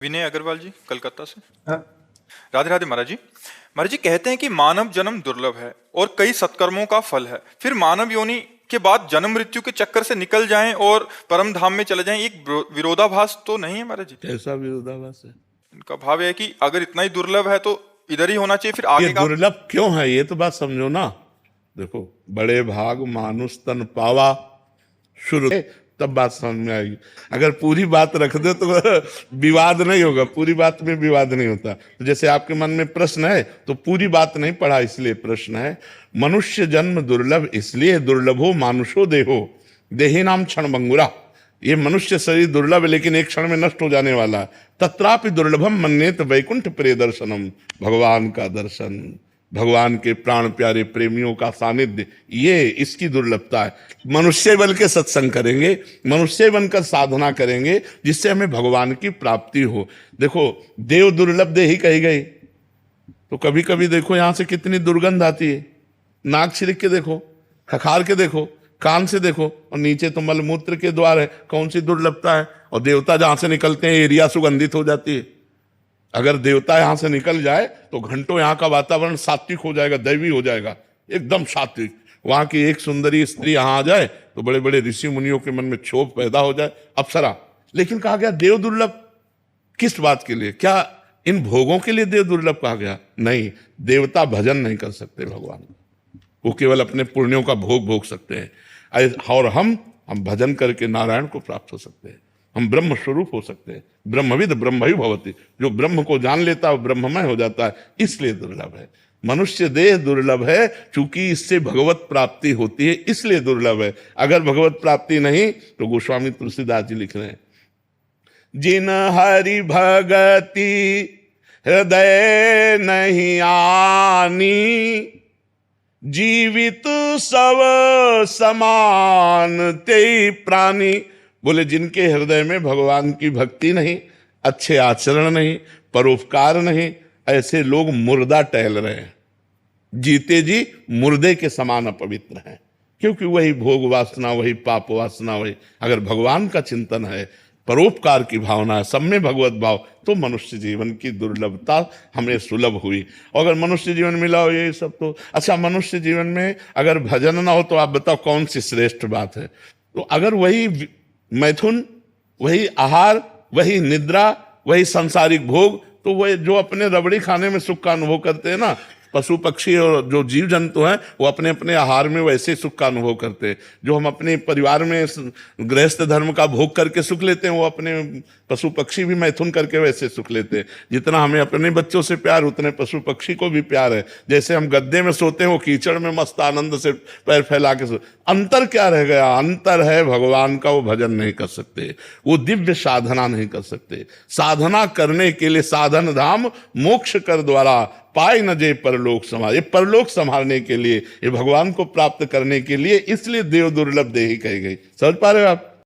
विनय अग्रवाल जी, कलकत्ता से। हाँ। राधे राधे महाराज जी। महाराज जी कहते हैं कि मानव जन्म दुर्लभ है और कई सत्कर्मों का फल है, फिर मानव योनि के बाद जन्म मृत्यु के चक्कर से निकल जाएं और परम धाम में चले जाएं, एक विरोधाभास तो नहीं है महाराज जी? कैसा विरोधाभास है? इनका भाव है कि अगर इतना ही दुर्लभ है तो इधर ही होना चाहिए, फिर ये आगे का। दुर्लभ क्यों है ये तो बात समझो ना। देखो, बड़े भाग मानुष तन पावा शुरू, तब बात समझ में आएगी। अगर पूरी बात रख दो तो विवाद नहीं होगा, पूरी बात में विवाद नहीं होता। तो जैसे आपके मन में प्रश्न है तो पूरी बात नहीं पढ़ा इसलिए प्रश्न है। मनुष्य जन्म दुर्लभ इसलिए दुर्लभो मानुषो देहो देही नाम क्षण भंगुरा। ये मनुष्य शरीर दुर्लभ है लेकिन एक क्षण में नष्ट हो जाने वाला। तत्रापि दुर्लभम मन्येत वैकुंठ प्रिय दर्शनम, भगवान का दर्शन, भगवान के प्राण प्यारे प्रेमियों का सानिध्य, ये इसकी दुर्लभता है। मनुष्य बन के सत्संग करेंगे, मनुष्य बनकर साधना करेंगे जिससे हमें भगवान की प्राप्ति हो। देखो, देव दुर्लभ देही कही गई तो कभी कभी देखो यहां से कितनी दुर्गंध आती है। नाक छिड़क के देखो, खखार के देखो, कान से देखो, और नीचे तो मलमूत्र के द्वार है। कौन सी दुर्लभता है? और देवता जहां से निकलते हैं एरिया सुगंधित हो जाती है। अगर देवता यहां से निकल जाए तो घंटों यहाँ का वातावरण सात्विक हो जाएगा, दैवी हो जाएगा, एकदम सात्विक। वहां की एक सुंदरी स्त्री यहां आ जाए तो बड़े बड़े ऋषि मुनियों के मन में क्षोभ पैदा हो जाए, अप्सरा। लेकिन कहा गया देव दुर्लभ किस बात के लिए? क्या इन भोगों के लिए देव दुर्लभ कहा गया? नहीं, देवता भजन नहीं कर सकते भगवान का, वो केवल अपने पुण्यों का भोग भोग सकते हैं। और हम भजन करके नारायण को प्राप्त हो सकते हैं, हम ब्रह्म स्वरूप हो सकते हैं। ब्रह्मविद ब्रह्म ही भवति, जो ब्रह्म को जान लेता है वो ब्रह्ममय हो जाता है, इसलिए दुर्लभ है। मनुष्य देह दुर्लभ है चूंकि इससे भगवत प्राप्ति होती है, इसलिए दुर्लभ है। अगर भगवत प्राप्ति नहीं तो गोस्वामी तुलसीदास जी लिख रहे हैं, जिन हरि भगति हृदय नहीं आनी, जीवित सब समान ते प्राणी। बोले जिनके हृदय में भगवान की भक्ति नहीं, अच्छे आचरण नहीं, परोपकार नहीं, ऐसे लोग मुर्दा टहल रहे हैं, जीते जी मुर्दे के समान अपवित्र हैं। क्योंकि वही भोग वासना, वही पाप वासना, वही। अगर भगवान का चिंतन है, परोपकार की भावना है, सब में भगवत भाव, तो मनुष्य जीवन की दुर्लभता हमें सुलभ हुई। और अगर मनुष्य जीवन मिला हो ये सब तो अच्छा। मनुष्य जीवन में अगर भजन ना हो तो आप बताओ कौन सी श्रेष्ठ बात है? तो अगर वही मैथुन, वही आहार, वही निद्रा, वही सांसारिक भोग, तो वह जो अपने रबड़ी खाने में सुख का अनुभव करते हैं ना, पशु पक्षी और जो जीव जंतु हैं वो अपने अपने आहार में वैसे सुख का अनुभव करते हैं। जो हम अपने परिवार में गृहस्थ धर्म का भोग करके सुख लेते हैं, वो अपने पशु पक्षी भी मैथुन करके वैसे सुख लेते हैं। जितना हमें अपने बच्चों से प्यार, उतने पशु पक्षी को भी प्यार है। जैसे हम गद्दे में सोते हैं, वो कीचड़ में मस्त आनंद से पैर फैला के सो। अंतर क्या रह गया? अंतर है भगवान का, वो भजन नहीं कर सकते, वो दिव्य साधना नहीं कर सकते। साधना करने के लिए साधन धाम मोक्ष कर द्वारा पाए न जे परलोक समाज, ये परलोक संभालने के लिए, ये भगवान को प्राप्त करने के लिए, इसलिए देव दुर्लभ देही कही गई। समझ पा रहे हो आप?